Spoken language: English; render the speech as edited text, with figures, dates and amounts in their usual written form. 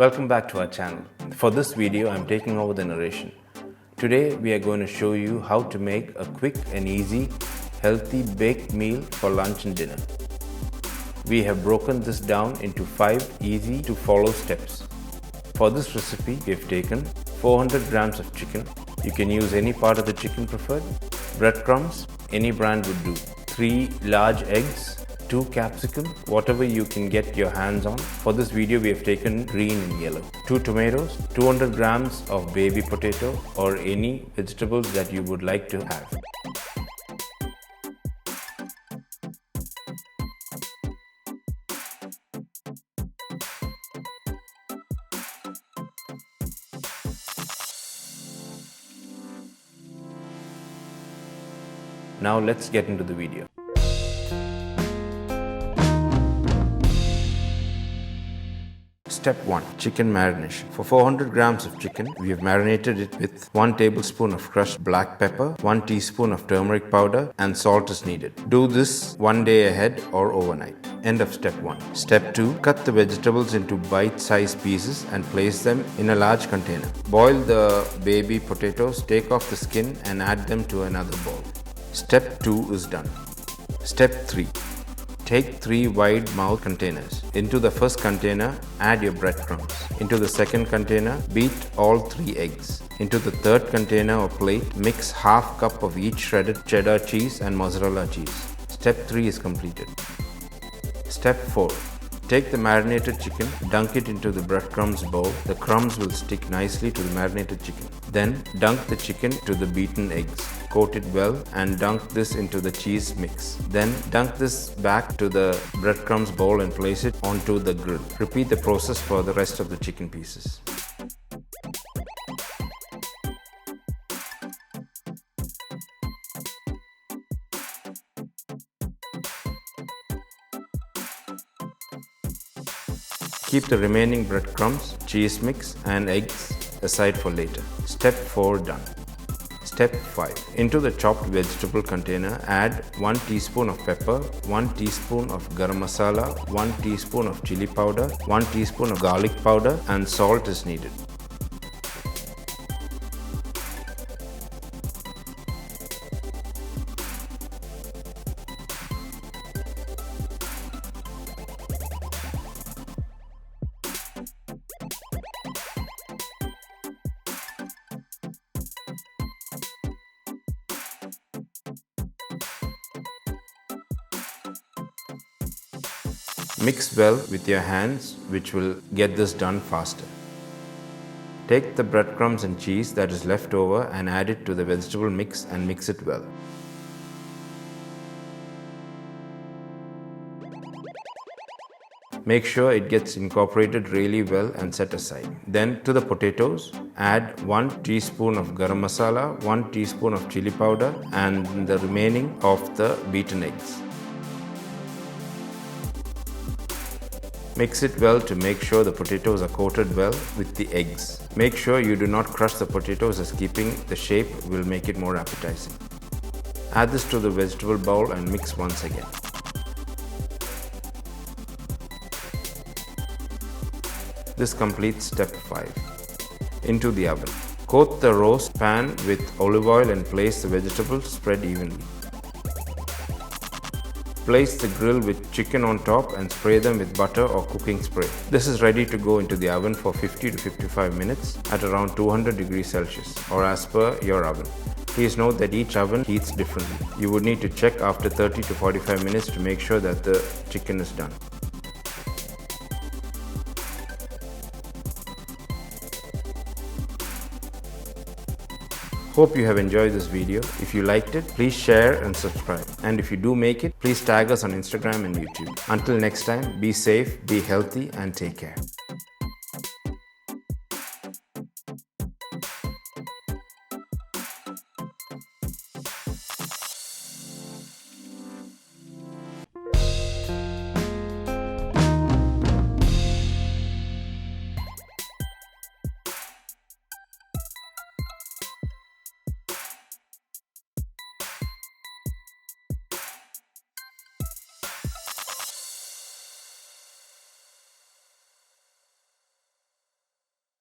Welcome back to our channel. For this video, I'm taking over the narration. Today, we are going to show you how to make a quick and easy, healthy baked meal for lunch and dinner. We have broken this down into 5 easy to follow steps. For this recipe, we have taken 400 grams of chicken. You can use any part of the chicken preferred. Breadcrumbs, any brand would do. 3 large eggs. 2 capsicums, whatever you can get your hands on. For this video, we have taken green and yellow. 2 tomatoes, 200 grams of baby potato or any vegetables that you would like to have. Now let's get into the video. Step 1. Chicken marination. For 400 grams of chicken, we have marinated it with 1 tablespoon of crushed black pepper, 1 teaspoon of turmeric powder, and salt is needed. Do this one day ahead or overnight. End of step 1. Step 2. Cut the vegetables into bite-sized pieces and place them in a large container. Boil the baby potatoes, take off the skin and add them to another bowl. Step 2 is done. Step 3. Take 3 wide-mouth containers. Into the first container, add your breadcrumbs. Into the second container, beat all 3 eggs. Into the third container or plate, mix half cup of each shredded cheddar cheese and mozzarella cheese. Step 3 is completed. Step 4. Take the marinated chicken, dunk it into the breadcrumbs bowl. The crumbs will stick nicely to the marinated chicken. Then dunk the chicken to the beaten eggs. Coat it well and dunk this into the cheese mix. Then dunk this back to the breadcrumbs bowl and place it onto the grill. Repeat the process for the rest of the chicken pieces. Keep the remaining breadcrumbs, cheese mix and eggs aside for later. Step 4 done. Step 5. Into the chopped vegetable container, add 1 teaspoon of pepper, 1 teaspoon of garam masala, 1 teaspoon of chili powder, 1 teaspoon of garlic powder and salt is needed. Mix well with your hands, which will get this done faster. Take the breadcrumbs and cheese that is left over and add it to the vegetable mix and mix it well. Make sure it gets incorporated really well and set aside. Then to the potatoes, add 1 teaspoon of garam masala, 1 teaspoon of chili powder and the remaining of the beaten eggs. Mix it well to make sure the potatoes are coated well with the eggs. Make sure you do not crush the potatoes as keeping the shape will make it more appetizing. Add this to the vegetable bowl and mix once again. This completes step 5. Into the oven. Coat the roast pan with olive oil and place the vegetables spread evenly. Place the grill with chicken on top and spray them with butter or cooking spray. This is ready to go into the oven for 50 to 55 minutes at around 200 degrees Celsius or as per your oven. Please note that each oven heats differently. You would need to check after 30 to 45 minutes to make sure that the chicken is done. Hope you have enjoyed this video. If you liked it, please share and subscribe. And if you do make it, please tag us on Instagram and YouTube. Until next time, be safe, be healthy and take care.